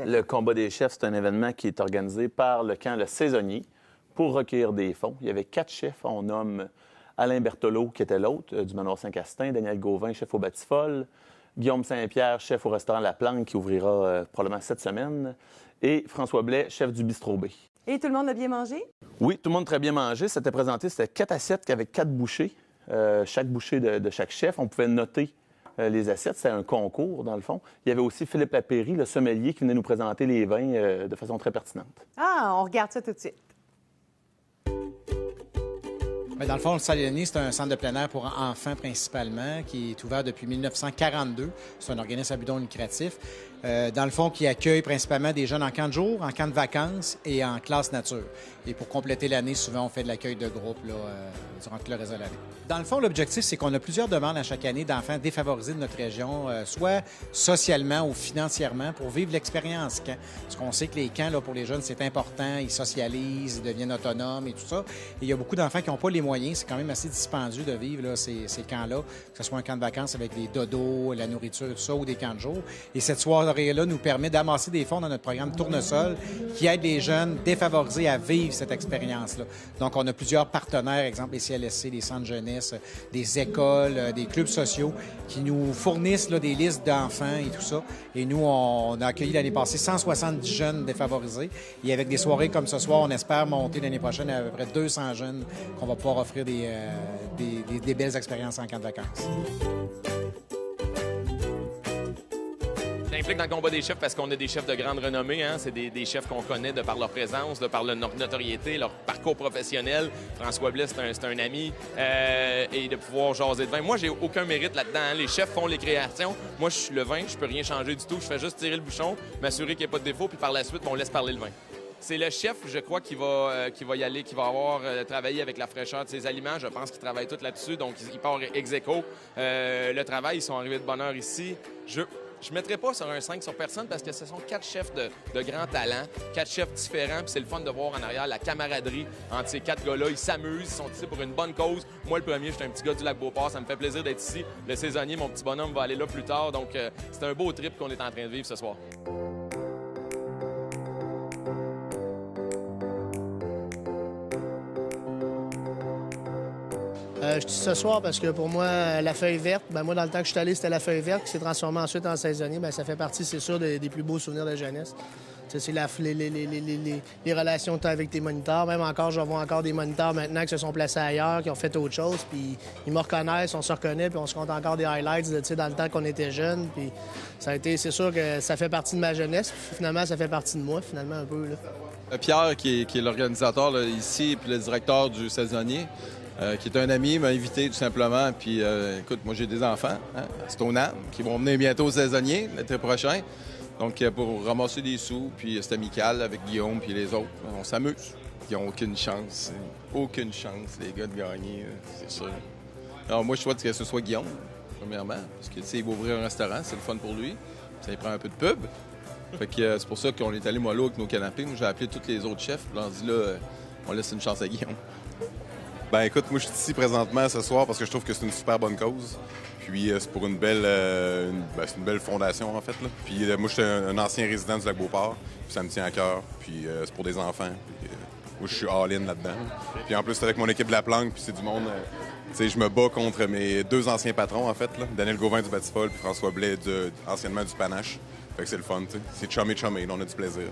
Le combat des chefs, c'est un événement qui est organisé par le camp Le Saisonnier pour recueillir des fonds. Il y avait 4 chefs. On nomme Alain Berthelot, qui était l'autre, du Manoir Saint-Castin, Daniel Gauvin, chef au Batifol, Guillaume Saint-Pierre, chef au restaurant La Planque, qui ouvrira probablement cette semaine, et François Blais, chef du Bistrot B. Et tout le monde a bien mangé? Oui, tout le monde très bien mangé. C'était présenté, c'était 4 assiettes avec 4 bouchées. Chaque bouchée de chaque chef. On pouvait noter les assiettes. C'est un concours, dans le fond. Il y avait aussi Philippe Lapéry, le sommelier, qui venait nous présenter les vins de façon très pertinente. Ah, on regarde ça tout de suite. Bien, dans le fond, le Salonnier, c'est un centre de plein air pour enfants principalement, qui est ouvert depuis 1942. C'est un organisme à but non lucratif. Dans le fond, qui accueille principalement des jeunes en camp de jour, en camp de vacances et en classe nature. Et pour compléter l'année, souvent, on fait de l'accueil de groupe là, durant tout le reste de l'année. Dans le fond, l'objectif, c'est qu'on a plusieurs demandes à chaque année d'enfants défavorisés de notre région, soit socialement ou financièrement, pour vivre l'expérience camp. Parce qu'on sait que les camps, là, pour les jeunes, c'est important. Ils socialisent, ils deviennent autonomes et tout ça. Et il y a beaucoup d'enfants qui n'ont pas les moyens. C'est quand même assez dispendieux de vivre là, ces camps-là, que ce soit un camp de vacances avec des dodos, la nourriture et tout ça, ou des camps de jour. Et cette soirée-là nous permet d'amasser des fonds dans notre programme Tournesol qui aide les jeunes défavorisés à vivre cette expérience-là. Donc, on a plusieurs partenaires, exemple les CLSC, les centres jeunesse, des écoles, des clubs sociaux qui nous fournissent là, des listes d'enfants et tout ça. Et nous, on a accueilli l'année passée 170 jeunes défavorisés. Et avec des soirées comme ce soir, on espère monter l'année prochaine à peu près 200 jeunes qu'on va pouvoir offrir des belles expériences en camp de vacances. Implique dans le combat des chefs parce qu'on a des chefs de grande renommée. Hein? C'est des chefs qu'on connaît de par leur présence, de par leur notoriété, leur parcours professionnel. François Blais, c'est un ami. Et de pouvoir jaser de vin. Moi, j'ai aucun mérite là-dedans. Hein? Les chefs font les créations. Moi, je suis le vin. Je peux rien changer du tout. Je fais juste tirer le bouchon, m'assurer qu'il n'y a pas de défaut, puis par la suite, on laisse parler le vin. C'est le chef, je crois, qui va y aller, qui va avoir travaillé avec la fraîcheur de ses aliments. Je pense qu'il travaille tout là-dessus. Donc, il part ex aequo. Le travail, ils sont arrivés de bonne heure ici. Je ne mettrai pas sur un 5 sur personne parce que ce sont 4 chefs de grand talent, 4 chefs différents. Puis c'est le fun de voir en arrière la camaraderie entre ces 4 gars-là. Ils s'amusent, ils sont ici pour une bonne cause. Moi, le premier, j'étais un petit gars du Lac-Beauport. Ça me fait plaisir d'être ici. Le saisonnier, mon petit bonhomme, va aller là plus tard. Donc, c'est un beau trip qu'on est en train de vivre ce soir. Je dis ce soir parce que pour moi, la feuille verte, moi, dans le temps que je suis allé, c'était la feuille verte qui s'est transformée ensuite en saisonnier. Ça fait partie, c'est sûr, des plus beaux souvenirs de jeunesse. C'est les relations que tu as avec tes moniteurs. Même encore, je vois encore des moniteurs maintenant qui se sont placés ailleurs, qui ont fait autre chose. Puis ils me reconnaissent, on se reconnaît, puis on se compte encore des highlights dans le temps qu'on était jeunes. Puis ça a été, c'est sûr que ça fait partie de ma jeunesse. Puis finalement, ça fait partie de moi, finalement, un peu. Là. Pierre, qui est l'organisateur là, ici, puis le directeur du saisonnier, qui est un ami, m'a invité tout simplement. Puis écoute, moi j'ai des enfants, à Stoneham, qui vont venir bientôt au saisonnier l'été prochain. Donc pour ramasser des sous, puis c'est amical avec Guillaume puis les autres. On s'amuse. Ils n'ont aucune chance, les gars, de gagner, c'est sûr. Alors moi je souhaite que ce soit Guillaume, premièrement, parce que tu sais, il va ouvrir un restaurant, c'est le fun pour lui. Ça lui prend un peu de pub. Fait que c'est pour ça qu'on est allé mollo avec nos canapés. Moi j'ai appelé tous les autres chefs, puis on dit là, on laisse une chance à Guillaume. Ben écoute, moi je suis ici présentement ce soir parce que je trouve que c'est une super bonne cause. Puis c'est pour une belle fondation en fait. Là. Puis moi je suis un ancien résident du Lac-Beauport, puis ça me tient à cœur. Puis c'est pour des enfants. Puis, moi je suis all-in là-dedans. Puis en plus c'est avec mon équipe de La Planque, puis c'est du monde. Tu sais, je me bats contre mes 2 anciens patrons en fait, là. Daniel Gauvin du Batifol puis François Blais anciennement du Panache. Fait que c'est le fun, tu sais. C'est chummy, on a du plaisir.